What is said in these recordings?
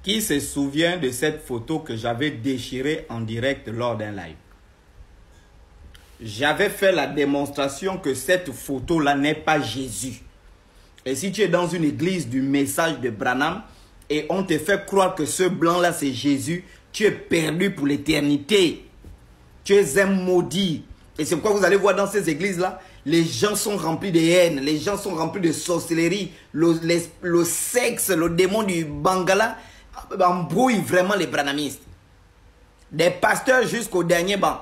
Qui se souvient de cette photo que j'avais déchirée en direct lors d'un live? J'avais fait la démonstration que cette photo-là n'est pas Jésus. Et si tu es dans une église du message de Branham et on te fait croire que ce blanc-là c'est Jésus, tu es perdu pour l'éternité. Tu es un maudit. Et c'est pourquoi vous allez voir dans ces églises-là, les gens sont remplis de haine, les gens sont remplis de sorcellerie, le sexe, le démon du Bangala embrouille vraiment les branamistes. Des pasteurs jusqu'au dernier banc.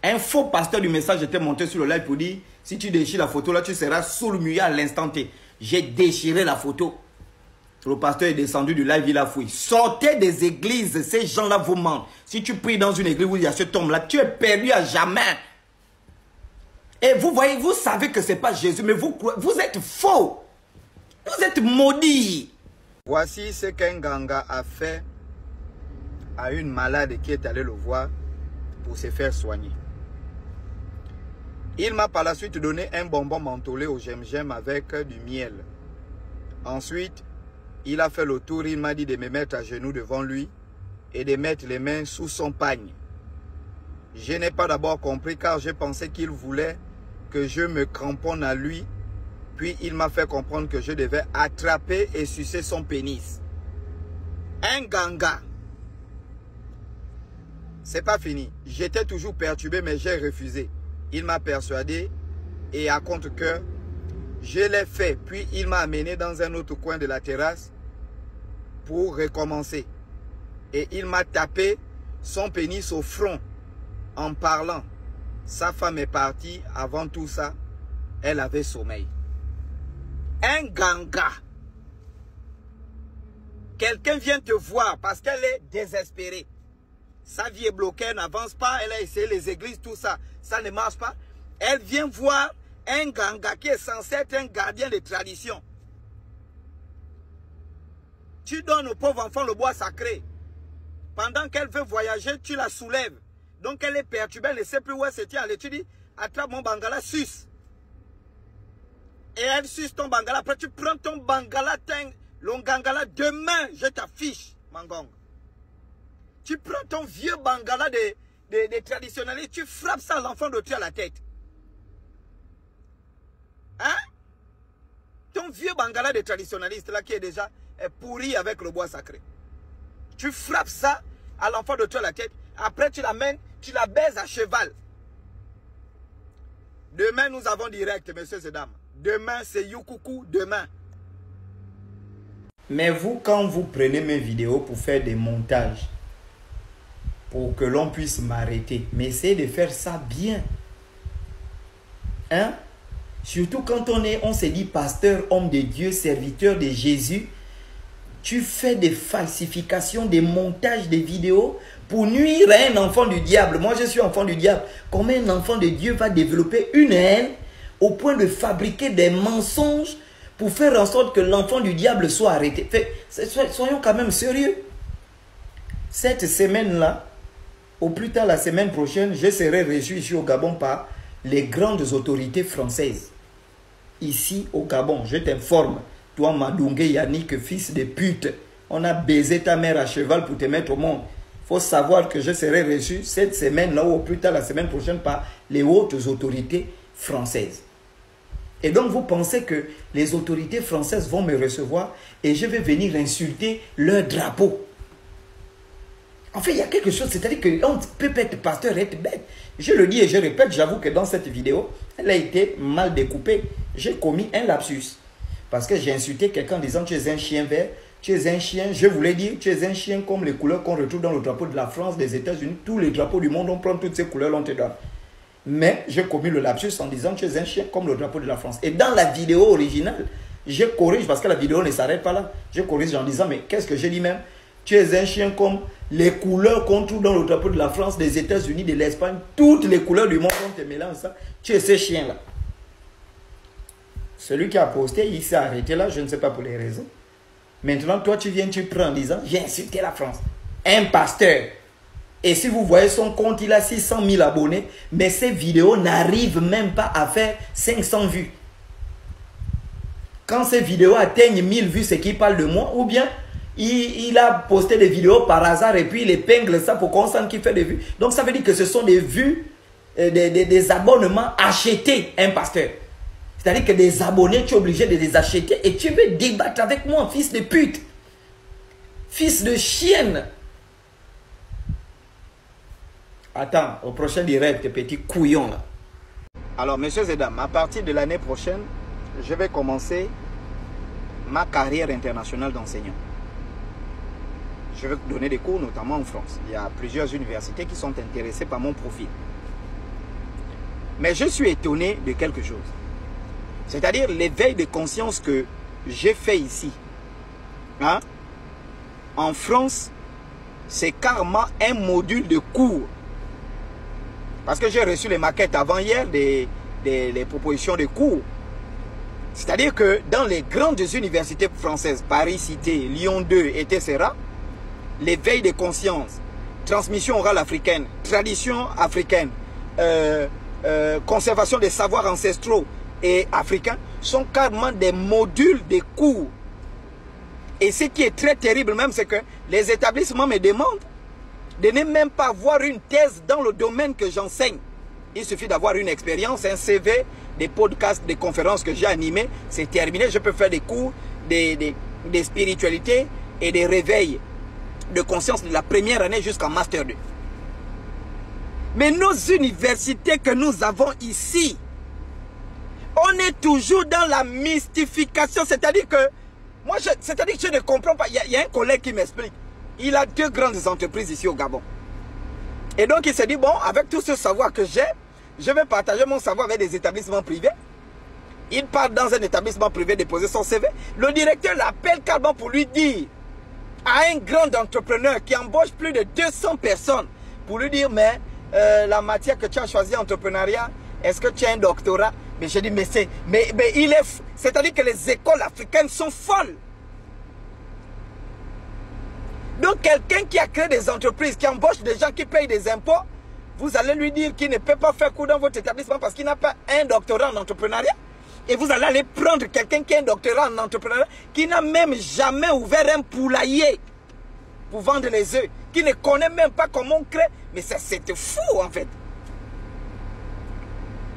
Un faux pasteur du message était monté sur le live pour dire, si tu déchires la photo là, tu seras sourd-muet à l'instant T. J'ai déchiré la photo. Le pasteur est descendu du live, il a fouillé. Sortez des églises, ces gens-là vous mentent. Si tu pries dans une église où il y a ce homme-là, tu es perdu à jamais. Et vous voyez, vous savez que ce n'est pas Jésus, mais vous êtes faux. Vous êtes maudits. Voici ce qu'un ganga a fait à une malade qui est allée le voir pour se faire soigner. Il m'a par la suite donné un bonbon mentholé au gem-gem avec du miel. Ensuite, il a fait le tour, il m'a dit de me mettre à genoux devant lui et de mettre les mains sous son pagne. Je n'ai pas d'abord compris car je pensais qu'il voulait que je me cramponne à lui. Puis il m'a fait comprendre que je devais attraper et sucer son pénis. Un ganga. C'est pas fini. J'étais toujours perturbé mais j'ai refusé. Il m'a persuadé et à contre-cœur, je l'ai fait. Puis il m'a amené dans un autre coin de la terrasse pour recommencer. Et il m'a tapé son pénis au front en parlant. Sa femme est partie. Avant tout ça, elle avait sommeil. Un ganga. Quelqu'un vient te voir parce qu'elle est désespérée. Sa vie est bloquée, elle n'avance pas. Elle a essayé les églises, tout ça. Ça ne marche pas. Elle vient voir un ganga qui est censé être un gardien de tradition. Tu donnes au pauvre enfant le bois sacré. Pendant qu'elle veut voyager, tu la soulèves. Donc elle est perturbée, elle ne sait plus où elle se tient. Tu dis, attrape mon bangala, suce. Et elle suce ton bangala. Après tu prends ton bangala, le gangala, demain je t'affiche, Mangong. Tu prends ton vieux bangala des traditionnalistes, tu frappes ça à l'enfant de Dieu à la tête. Hein? Ton vieux bangala des traditionnalistes là qui est déjà pourri avec le bois sacré. Tu frappes ça à l'enfant de Dieu à la tête. Après tu l'amènes, tu la baises à cheval. Demain nous avons direct, messieurs et dames. Demain c'est Youkoukou, demain. Mais vous, quand vous prenez mes vidéos pour faire des montages, pour que l'on puisse m'arrêter, mais essayez de faire ça bien. Hein? Surtout quand on se dit pasteur, homme de Dieu, serviteur de Jésus, tu fais des falsifications, des montages de vidéos pour nuire à un enfant du diable. Moi, je suis enfant du diable. Comment un enfant de Dieu va développer une haine au point de fabriquer des mensonges pour faire en sorte que l'enfant du diable soit arrêté? Soyons quand même sérieux. Cette semaine-là, au plus tard la semaine prochaine, je serai reçu ici au Gabon par les grandes autorités françaises. Ici au Gabon, je t'informe, toi Madungé Yannick, fils de pute, on a baisé ta mère à cheval pour te mettre au monde. Il faut savoir que je serai reçu cette semaine-là ou au plus tard la semaine prochaine par les hautes autorités françaises. Et donc vous pensez que les autorités françaises vont me recevoir et je vais venir insulter leur drapeau. En fait, il y a quelque chose, c'est-à-dire qu'on peut être pasteur et être bête. Je le dis et je répète, j'avoue que dans cette vidéo, elle a été mal découpée. J'ai commis un lapsus. Parce que j'ai insulté quelqu'un en disant tu es un chien vert, tu es un chien, je voulais dire tu es un chien comme les couleurs qu'on retrouve dans le drapeau de la France, des États-Unis, tous les drapeaux du monde, on prend toutes ces couleurs, on te donne. Mais j'ai commis le lapsus en disant tu es un chien comme le drapeau de la France. Et dans la vidéo originale, je corrige parce que la vidéo ne s'arrête pas là. Je corrige en disant mais qu'est-ce que j'ai dit même? Tu es un chien comme les couleurs qu'on trouve dans le drapeau de la France, des États-Unis, de l'Espagne, toutes les couleurs du monde, on te mélange ça. Tu es ce chien-là. Celui qui a posté, il s'est arrêté là, je ne sais pas pour les raisons. Maintenant, toi, tu viens, tu prends en disant, j'ai insulté la France. Un pasteur. Et si vous voyez son compte, il a 600 000 abonnés, mais ces vidéos n'arrivent même pas à faire 500 vues. Quand ces vidéos atteignent 1000 vues, c'est qu'il parle de moi, ou bien il a posté des vidéos par hasard et puis il épingle ça pour qu'on sente qu'il fait des vues. Donc ça veut dire que ce sont des vues, des abonnements achetés, un pasteur. C'est-à-dire que des abonnés, tu es obligé de les acheter et tu veux débattre avec moi, fils de pute. Fils de chienne. Attends, au prochain direct, petit couillon là. Alors, messieurs et dames, à partir de l'année prochaine, je vais commencer ma carrière internationale d'enseignant. Je vais donner des cours, notamment en France. Il y a plusieurs universités qui sont intéressées par mon profil. Mais je suis étonné de quelque chose. C'est-à-dire l'éveil de conscience que j'ai fait ici. Hein? En France, c'est carrément un module de cours. Parce que j'ai reçu les maquettes avant-hier des propositions de cours. C'est-à-dire que dans les grandes universités françaises, Paris Cité, Lyon 2, etc., l'éveil de conscience, transmission orale africaine, tradition africaine, conservation des savoirs ancestraux et africains sont carrément des modules de cours. Et ce qui est très terrible même, c'est que les établissements me demandent de ne même pas avoir une thèse dans le domaine que j'enseigne. Il suffit d'avoir une expérience, un CV, des podcasts, des conférences que j'ai animées, c'est terminé. Je peux faire des cours, des spiritualités et des réveils de conscience de la première année jusqu'en Master 2. Mais nos universités que nous avons ici, on est toujours dans la mystification. C'est-à-dire que, moi, c'est-à-dire que je ne comprends pas. Il y a un collègue qui m'explique. Il a 2 grandes entreprises ici au Gabon. Et donc, il s'est dit, bon, avec tout ce savoir que j'ai, je vais partager mon savoir avec des établissements privés. Il part dans un établissement privé déposer son CV. Le directeur l'appelle carrément pour lui dire à un grand entrepreneur qui embauche plus de 200 personnes pour lui dire, mais la matière que tu as choisie, entrepreneuriat, est-ce que tu as un doctorat? Mais je dis, mais il est... C'est-à-dire que les écoles africaines sont folles. Donc quelqu'un qui a créé des entreprises, qui embauche des gens qui payent des impôts, vous allez lui dire qu'il ne peut pas faire cours dans votre établissement parce qu'il n'a pas un doctorat en entrepreneuriat. Et vous allez aller prendre quelqu'un qui a un doctorat en entrepreneuriat, qui n'a même jamais ouvert un poulailler pour vendre les œufs, qui ne connaît même pas comment on crée. Mais c'est fou en fait.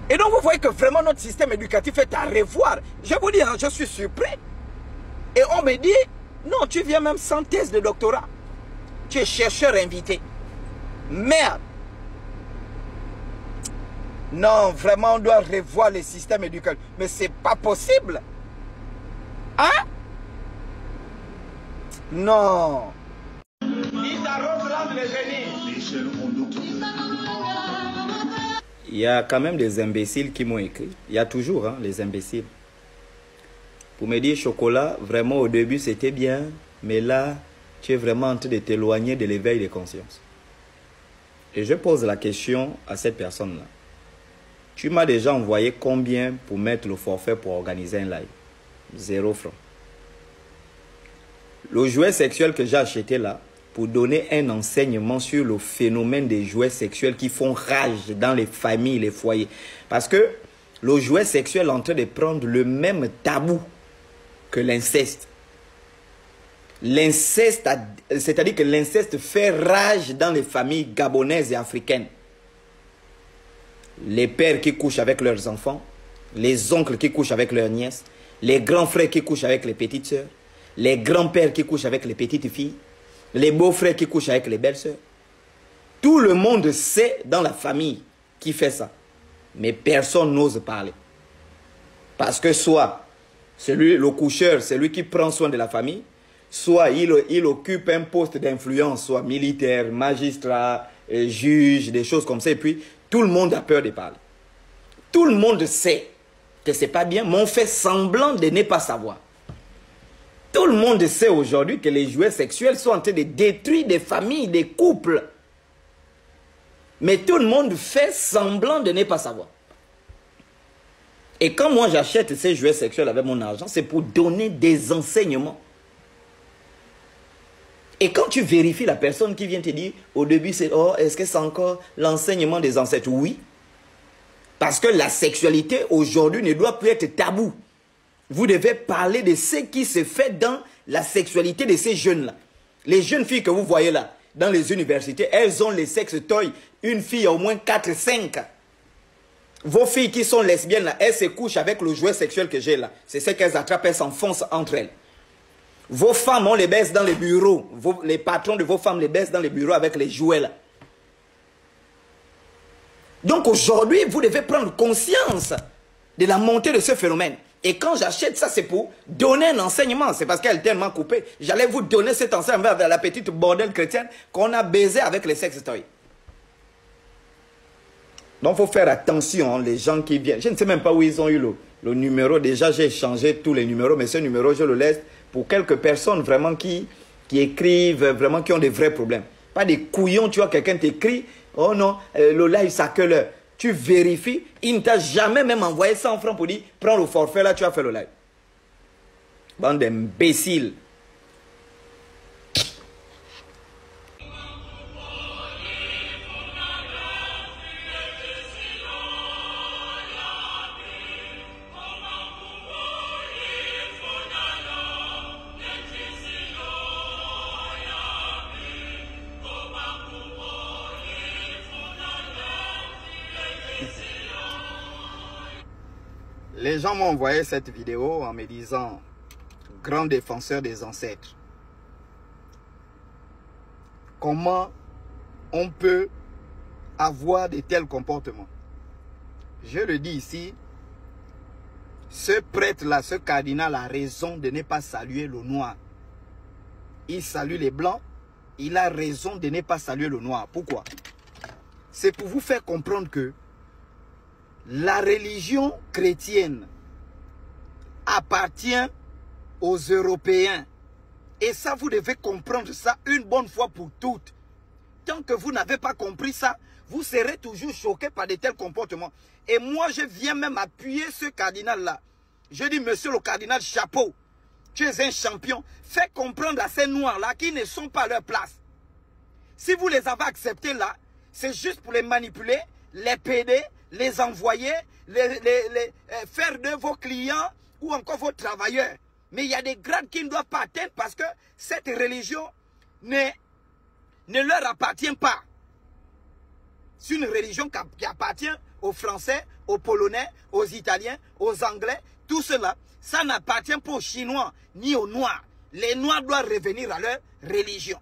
Et donc vous voyez que vraiment notre système éducatif est à revoir. Je vous dis, hein, je suis surpris. Et on me dit, non, tu viens même sans thèse de doctorat. Tu es chercheur invité. Merde. Non, vraiment, on doit revoir le système éducatif. Mais c'est pas possible. Hein? Non. Il y a quand même des imbéciles qui m'ont écrit. Il y a toujours hein, les imbéciles. Pour me dire, Chocolat, vraiment au début c'était bien, mais là, tu es vraiment en train de t'éloigner de l'éveil de conscience. Et je pose la question à cette personne-là. Tu m'as déjà envoyé combien pour mettre le forfait pour organiser un live? 0 francs. Le jouet sexuel que j'ai acheté là, pour donner un enseignement sur le phénomène des jouets sexuels qui font rage dans les familles, les foyers. Parce que le jouet sexuel est en train de prendre le même tabou que l'inceste. L'inceste, c'est-à-dire que l'inceste fait rage dans les familles gabonaises et africaines. Les pères qui couchent avec leurs enfants, les oncles qui couchent avec leurs nièces, les grands frères qui couchent avec les petites sœurs, les grands-pères qui couchent avec les petites filles, les beaux-frères qui couchent avec les belles-sœurs. Tout le monde sait dans la famille qui fait ça. Mais personne n'ose parler. Parce que soit le coucheur, c'est lui qui prend soin de la famille, soit il occupe un poste d'influence, soit militaire, magistrat, juge, des choses comme ça. Et puis, tout le monde a peur de parler. Tout le monde sait que ce n'est pas bien, mais on fait semblant de ne pas savoir. Tout le monde sait aujourd'hui que les jouets sexuels sont en train de détruire des familles, des couples. Mais tout le monde fait semblant de ne pas savoir. Et quand moi j'achète ces jouets sexuels avec mon argent, c'est pour donner des enseignements. Et quand tu vérifies la personne qui vient te dire, au début c'est, oh, est-ce que c'est encore l'enseignement des ancêtres? Oui. Parce que la sexualité aujourd'hui ne doit plus être tabou. Vous devez parler de ce qui se fait dans la sexualité de ces jeunes-là. Les jeunes filles que vous voyez là, dans les universités, elles ont les sex toys. Une fille a au moins 4-5. Vos filles qui sont lesbiennes là, elles se couchent avec le jouet sexuel que j'ai là. C'est ce qu'elles attrapent, elles s'enfoncent entre elles. Vos femmes, on les baisse dans les bureaux. Les patrons de vos femmes les baissent dans les bureaux avec les jouets là. Donc aujourd'hui, vous devez prendre conscience de la montée de ce phénomène. Et quand j'achète ça, c'est pour donner un enseignement. C'est parce qu'elle est tellement coupée. J'allais vous donner cet enseignement avec la petite bordel chrétienne qu'on a baisé avec les sex toys. Donc, il faut faire attention, les gens qui viennent. Je ne sais même pas où ils ont eu le numéro. Déjà, j'ai changé tous les numéros, mais ce numéro, je le laisse pour quelques personnes vraiment qui écrivent, vraiment qui ont des vrais problèmes. Pas des couillons, tu vois, quelqu'un t'écrit, oh non, le live, ça que l'heure. Tu vérifies, il ne t'a jamais même envoyé 100 francs pour dire, prends le forfait là, tu as fait le live. Bande d'imbéciles. Les gens m'ont envoyé cette vidéo en me disant « Grand défenseur des ancêtres, comment on peut avoir de tels comportements ?» Je le dis ici, ce prêtre-là, ce cardinal a raison de ne pas saluer le noir. Il salue les blancs, il a raison de ne pas saluer le noir. Pourquoi? C'est pour vous faire comprendre que la religion chrétienne appartient aux Européens. Et ça, vous devez comprendre ça une bonne fois pour toutes. Tant que vous n'avez pas compris ça, vous serez toujours choqués par de tels comportements. Et moi, je viens même appuyer ce cardinal-là. Je dis, monsieur le cardinal, chapeau. Tu es un champion. Fais comprendre à ces noirs-là qui ne sont pas à leur place. Si vous les avez acceptés là, c'est juste pour les manipuler, les péder, les envoyer, faire de vos clients ou encore vos travailleurs. Mais il y a des grades qui ne doivent pas atteindre parce que cette religion ne leur appartient pas. C'est une religion qui appartient aux Français, aux Polonais, aux Italiens, aux Anglais. Tout cela, ça n'appartient pas aux Chinois ni aux Noirs. Les Noirs doivent revenir à leur religion.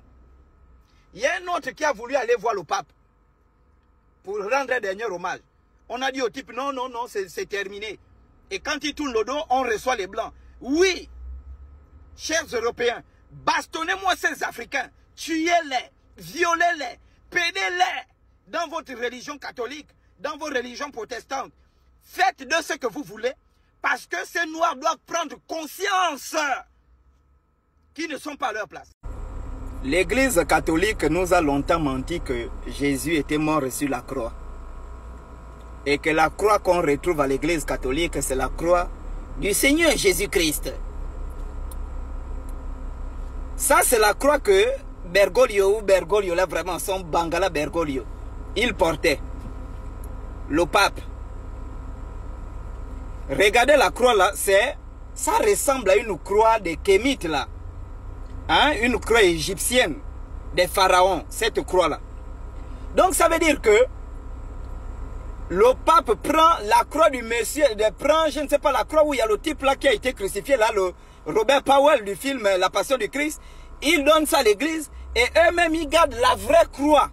Il y a un autre qui a voulu aller voir le pape pour rendre un dernier hommage. On a dit au type, non, non, non, c'est terminé. Et quand il tourne le dos, on reçoit les Blancs. Oui, chers Européens, bastonnez-moi ces Africains, tuez-les, violez-les, pédez-les dans votre religion catholique, dans vos religions protestantes. Faites de ce que vous voulez, parce que ces Noirs doivent prendre conscience qu'ils ne sont pas à leur place. L'Église catholique nous a longtemps menti que Jésus était mort sur la croix. Et que la croix qu'on retrouve à l'Église catholique, c'est la croix du Seigneur Jésus-Christ. Ça, c'est la croix que Bergoglio, là vraiment, son Bangala Bergoglio, il portait. Le pape. Regardez la croix là, ça ressemble à une croix de Kémite là. Hein? Une croix égyptienne des pharaons, cette croix-là. Donc ça veut dire que le pape prend la croix du Messie, prend, je ne sais pas, la croix où il y a le type là qui a été crucifié, là, le Robert Powell du film La Passion du Christ. Il donne ça à l'église et eux-mêmes ils gardent la vraie croix.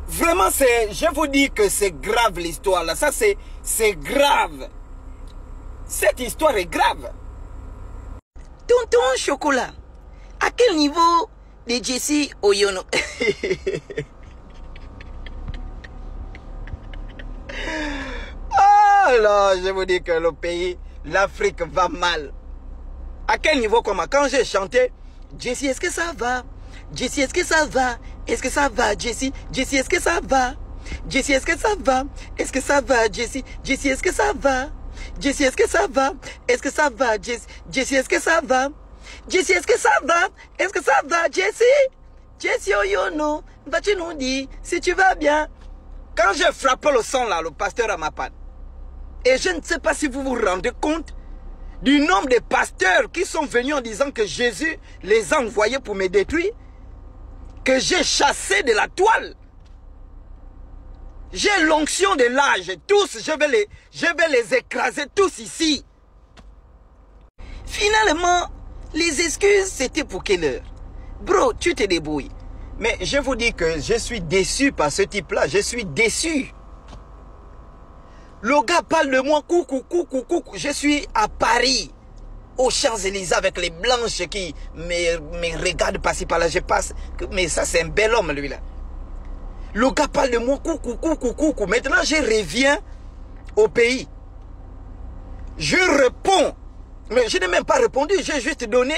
Vraiment, je vous dis que c'est grave l'histoire là. Ça c'est grave. Cette histoire est grave. Tonton Chocolat, à quel niveau de Jesse Oyono? Oh là, je vous dis que le pays, l'Afrique va mal. À quel niveau comment? Quand j'ai chanté, Jesse, est-ce que ça va? Jesse, est-ce que ça va? Est-ce que ça va, Jesse? Jesse, est-ce que ça va? Jesse, est-ce que ça va? Est-ce que ça va, Jesse? Jesse, est-ce que ça va? Jesse, est-ce que ça va? Est-ce que ça va, Jesse? Jesse, est-ce que ça va? Jesse, est-ce que ça va? Est-ce que ça va, Jesse? Jesse Oyono, vas-tu nous dire si tu vas bien? Quand j'ai frappé le son là, le pasteur à ma patte, et je ne sais pas si vous vous rendez compte du nombre de pasteurs qui sont venus en disant que Jésus les a envoyés pour me détruire, que j'ai chassé de la toile. J'ai l'onction de l'âge. Tous, je vais les écraser tous ici. Finalement, les excuses, c'était pour quelle heure? Bro, tu te débrouilles. Mais je vous dis que je suis déçu par ce type-là. Je suis déçu. Le gars parle de moi, coucou. Je suis à Paris, aux Champs-Élysées, avec les blanches qui me regardent passer par là. Je passe. Mais ça, c'est un bel homme, lui-là. Le gars parle de moi, coucou. Maintenant, je reviens au pays. Je réponds. Mais je n'ai même pas répondu. J'ai juste donné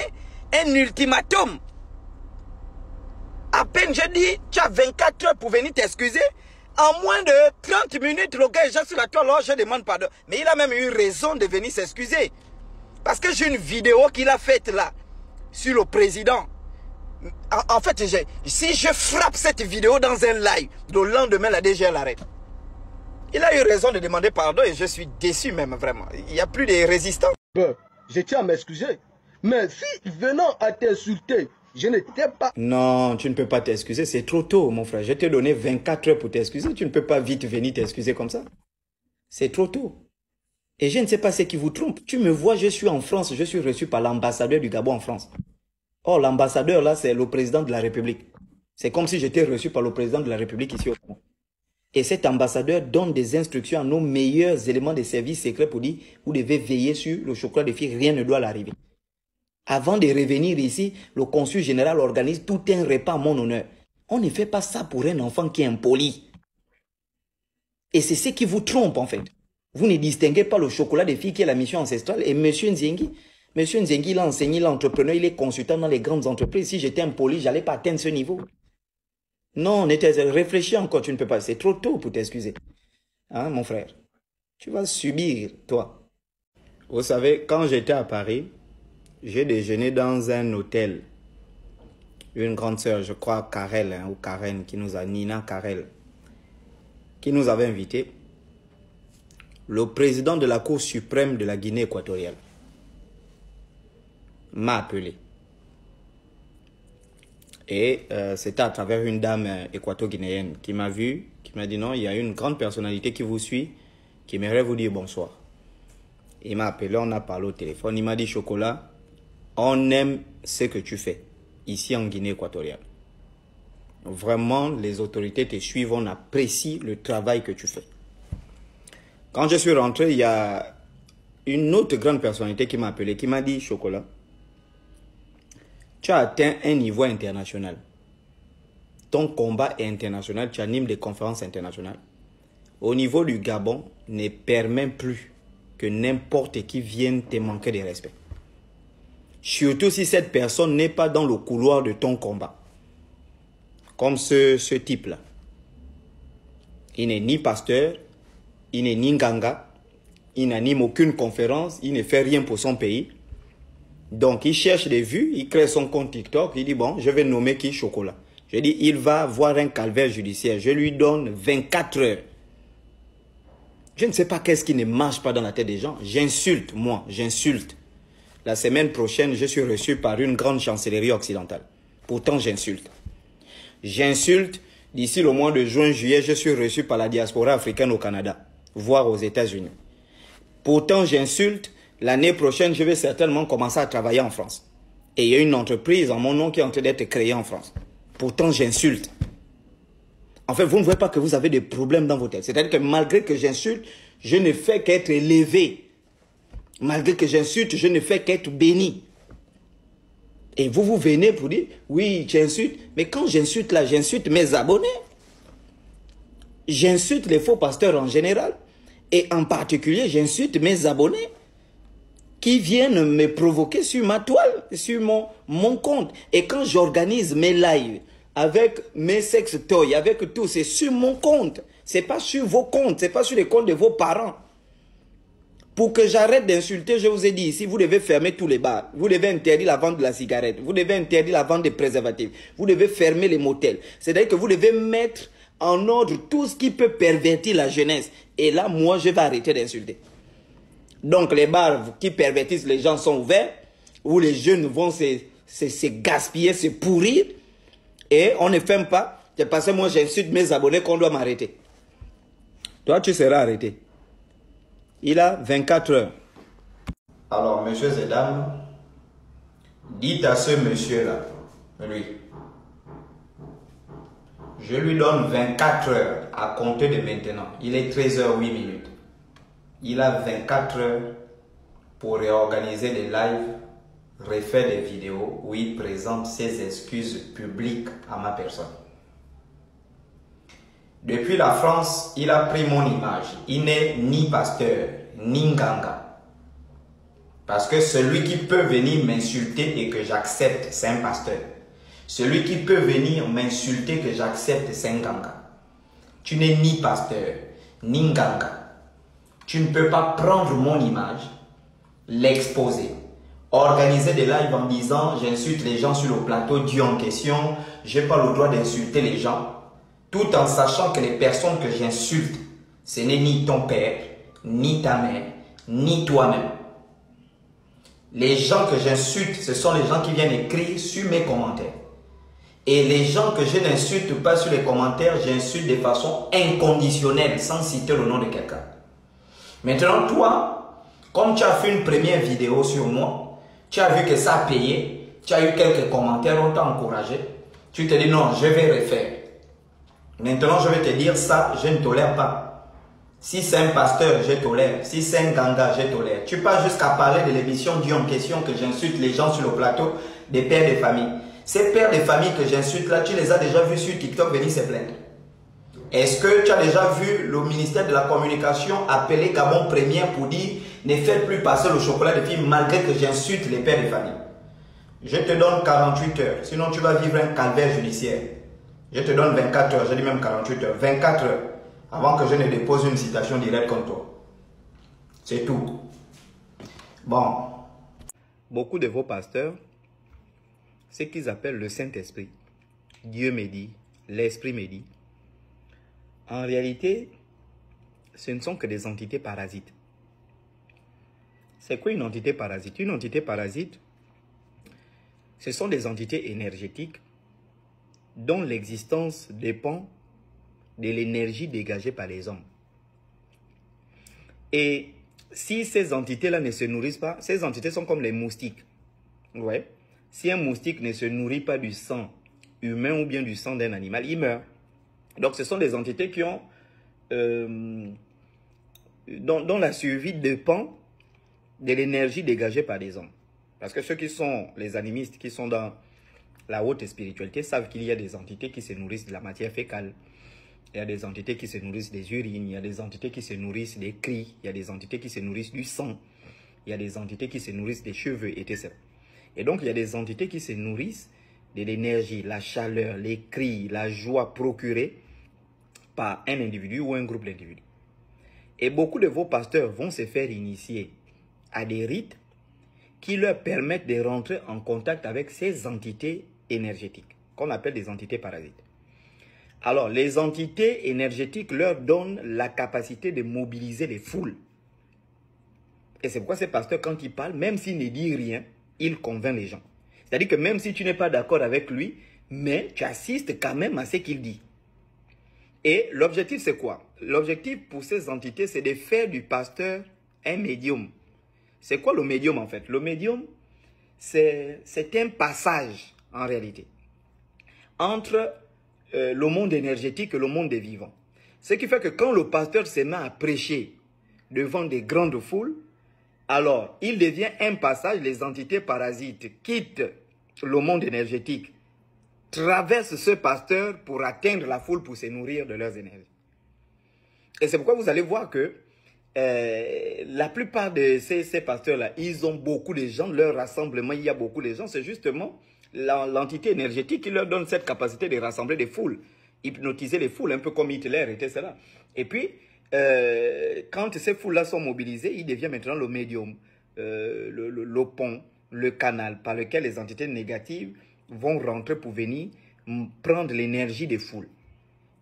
un ultimatum. À peine j'ai dit, tu as 24 heures pour venir t'excuser. En moins de 30 minutes, le gars est déjà sur la toile, alors je demande pardon. Mais il a même eu raison de venir s'excuser. Parce que j'ai une vidéo qu'il a faite là, sur le président. En fait, si je frappe cette vidéo dans un live, le lendemain, la DG l'arrête. Il a eu raison de demander pardon et je suis déçu même, vraiment. Il n'y a plus de résistants. Je tiens à m'excuser. Mais si venant à t'insulter, je n'étais pas... Non, tu ne peux pas t'excuser, c'est trop tôt, mon frère. Je t'ai donné 24 heures pour t'excuser. Tu ne peux pas vite venir t'excuser comme ça. C'est trop tôt. Et je ne sais pas ce qui vous trompe. Tu me vois, je suis en France, je suis reçu par l'ambassadeur du Gabon en France. Or, l'ambassadeur, là, c'est le président de la République. C'est comme si j'étais reçu par le président de la République ici au Gabon. Et cet ambassadeur donne des instructions à nos meilleurs éléments des services secrets pour dire, vous devez veiller sur le chocolat de fille, rien ne doit l'arriver. Avant de revenir ici, le consul général organise tout un repas à mon honneur. On ne fait pas ça pour un enfant qui est impoli. Et c'est ce qui vous trompe en fait. Vous ne distinguez pas le chocolat de fille qui est la mission ancestrale et M. Nzengi. M. Nzengi, il a enseigné l'entrepreneur, il est consultant dans les grandes entreprises. Si j'étais impoli, je n'allais pas atteindre ce niveau. Non, réfléchis encore, tu ne peux pas. C'est trop tôt pour t'excuser. Hein, mon frère? Tu vas subir, toi. Vous savez, quand j'étais à Paris, j'ai déjeuné dans un hôtel. Une grande sœur, je crois, Karel, hein, ou Karen, Nina Karel, qui nous avait invités. Le président de la Cour suprême de la Guinée équatoriale m'a appelé. Et c'était à travers une dame équato-guinéenne qui m'a vu, qui m'a dit non, il y a une grande personnalité qui vous suit, qui aimerait vous dire bonsoir. Il m'a appelé, on a parlé au téléphone, il m'a dit Chocolat, on aime ce que tu fais ici en Guinée équatoriale. Vraiment, les autorités te suivent, on apprécie le travail que tu fais. Quand je suis rentré, il y a une autre grande personnalité qui m'a appelé, qui m'a dit Chocolat, tu as atteint un niveau international. Ton combat est international, tu animes des conférences internationales. Au niveau du Gabon, ne permet plus que n'importe qui vienne te manquer de respect. Surtout si cette personne n'est pas dans le couloir de ton combat. Comme ce type-là. Il n'est ni pasteur, il n'est ni nganga, il n'anime aucune conférence, il ne fait rien pour son pays. Donc, il cherche des vues, il crée son compte TikTok, il dit, bon, je vais nommer qui Chocolat. Je dis, il va avoir un calvaire judiciaire. Je lui donne 24 heures. Je ne sais pas qu'est-ce qui ne marche pas dans la tête des gens. J'insulte, moi, j'insulte. La semaine prochaine, je suis reçu par une grande chancellerie occidentale. Pourtant, j'insulte. J'insulte. D'ici le mois de juin-juillet, je suis reçu par la diaspora africaine au Canada, voire aux États-Unis. Pourtant, j'insulte. L'année prochaine, je vais certainement commencer à travailler en France. Et il y a une entreprise en mon nom qui est en train d'être créée en France. Pourtant, j'insulte. En fait, vous ne voyez pas que vous avez des problèmes dans vos têtes. C'est-à-dire que malgré que j'insulte, je ne fais qu'être élevé. Malgré que j'insulte, je ne fais qu'être béni. Et vous venez pour dire, oui, j'insulte. Mais quand j'insulte là, j'insulte mes abonnés. J'insulte les faux pasteurs en général. Et en particulier, j'insulte mes abonnés qui viennent me provoquer sur ma toile, sur mon compte. Et quand j'organise mes lives avec mes sex toys, avec tout, c'est sur mon compte. C'est pas sur vos comptes, c'est pas sur les comptes de vos parents. Pour que j'arrête d'insulter, je vous ai dit ici, vous devez fermer tous les bars. Vous devez interdire la vente de la cigarette. Vous devez interdire la vente des préservatifs. Vous devez fermer les motels. C'est-à-dire que vous devez mettre en ordre tout ce qui peut pervertir la jeunesse. Et là, moi, je vais arrêter d'insulter. Donc les bars qui pervertissent les gens sont ouverts, où les jeunes vont se gaspiller, se pourrir, et on ne ferme pas. C'est parce que moi j'insulte mes abonnés qu'on doit m'arrêter. Toi tu seras arrêté. Il a 24 heures. Alors messieurs et dames, dites à ce monsieur-là, lui, je lui donne 24 heures à compter de maintenant. Il est 13h08. Il a 24 heures pour réorganiser les lives, refaire des vidéos où il présente ses excuses publiques à ma personne. Depuis la France, il a pris mon image. Il n'est ni pasteur, ni nganga. Parce que celui qui peut venir m'insulter et que j'accepte, c'est un pasteur. Celui qui peut venir m'insulter que j'accepte, c'est un nganga. Tu n'es ni pasteur, ni nganga. Tu ne peux pas prendre mon image, l'exposer, organiser des lives en disant j'insulte les gens sur le plateau, Dieu en question, je n'ai pas le droit d'insulter les gens, tout en sachant que les personnes que j'insulte, ce n'est ni ton père, ni ta mère, ni toi-même. Les gens que j'insulte, ce sont les gens qui viennent écrire sur mes commentaires. Et les gens que je n'insulte pas sur les commentaires, j'insulte de façon inconditionnelle, sans citer le nom de quelqu'un. Maintenant, toi, comme tu as fait une première vidéo sur moi, tu as vu que ça a payé, tu as eu quelques commentaires, on t'a encouragé, tu te dis non, je vais refaire. Maintenant, je vais te dire ça, je ne tolère pas. Si c'est un pasteur, je tolère. Si c'est un ganga, je tolère. Tu passes jusqu'à parler de l'émission Dieu en question que j'insulte les gens sur le plateau, des pères de famille. Ces pères de famille que j'insulte là, tu les as déjà vus sur TikTok venir se plaindre. Est-ce que tu as déjà vu le ministère de la Communication appeler Gabon Première pour dire ne faites plus passer le chocolat de filles malgré que j'insulte les pères de famille? Je te donne 48 heures, sinon tu vas vivre un calvaire judiciaire. Je te donne 24 heures, je dis même 48 heures, 24 heures, avant que je ne dépose une citation directe contre toi. C'est tout. Bon. Beaucoup de vos pasteurs, ce qu'ils appellent le Saint-Esprit, Dieu me dit, l'Esprit me dit, en réalité, ce ne sont que des entités parasites. C'est quoi une entité parasite? Une entité parasite, ce sont des entités énergétiques dont l'existence dépend de l'énergie dégagée par les hommes. Et si ces entités-là ne se nourrissent pas, ces entités sont comme les moustiques. Ouais. Si un moustique ne se nourrit pas du sang humain ou bien du sang d'un animal, il meurt. Donc ce sont des entités qui ont, dont la survie dépend de l'énergie dégagée par les hommes. Parce que ceux qui sont les animistes, qui sont dans la haute spiritualité, savent qu'il y a des entités qui se nourrissent de la matière fécale. Il y a des entités qui se nourrissent des urines, il y a des entités qui se nourrissent des cris, il y a des entités qui se nourrissent du sang, il y a des entités qui se nourrissent des cheveux, etc. Et donc, il y a des entités qui se nourrissent de l'énergie, la chaleur, les cris, la joie procurée par un individu ou un groupe d'individus. Et beaucoup de vos pasteurs vont se faire initier à des rites qui leur permettent de rentrer en contact avec ces entités énergétiques, qu'on appelle des entités parasites. Alors, les entités énergétiques leur donnent la capacité de mobiliser les foules. Et c'est pourquoi ces pasteurs, quand ils parlent, même s'ils ne disent rien, il convainc les gens. C'est-à-dire que même si tu n'es pas d'accord avec lui, mais tu assistes quand même à ce qu'il dit. Et l'objectif, c'est quoi? L'objectif pour ces entités, c'est de faire du pasteur un médium. C'est quoi le médium en fait? Le médium, c'est un passage en réalité entre le monde énergétique et le monde des vivants. Ce qui fait que quand le pasteur se met à prêcher devant des grandes foules, alors il devient un passage, les entités parasites quittent le monde énergétique, traversent ce pasteur pour atteindre la foule, pour se nourrir de leurs énergies. Et c'est pourquoi vous allez voir que la plupart de ces pasteurs-là, ils ont beaucoup de gens, leur rassemblement, il y a beaucoup de gens, c'est justement l'entité énergétique qui leur donne cette capacité de rassembler des foules, hypnotiser les foules, un peu comme Hitler était cela. Et puis, quand ces foules-là sont mobilisées, il devient maintenant le médium, le pont, le canal par lequel les entités négatives vont rentrer pour venir prendre l'énergie des foules.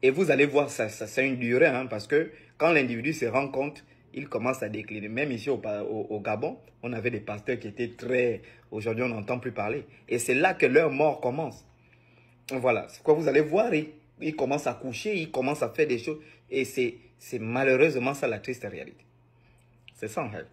Et vous allez voir ça, c'est une durée, hein, parce que quand l'individu se rend compte il commence à décliner. Même ici au Gabon, on avait des pasteurs qui étaient très... Aujourd'hui, on n'entend plus parler. Et c'est là que leur mort commence. Voilà. C'est quoi vous allez voir, ils commencent à coucher, ils commencent à faire des choses. Et c'est malheureusement ça la triste réalité. C'est ça en fait.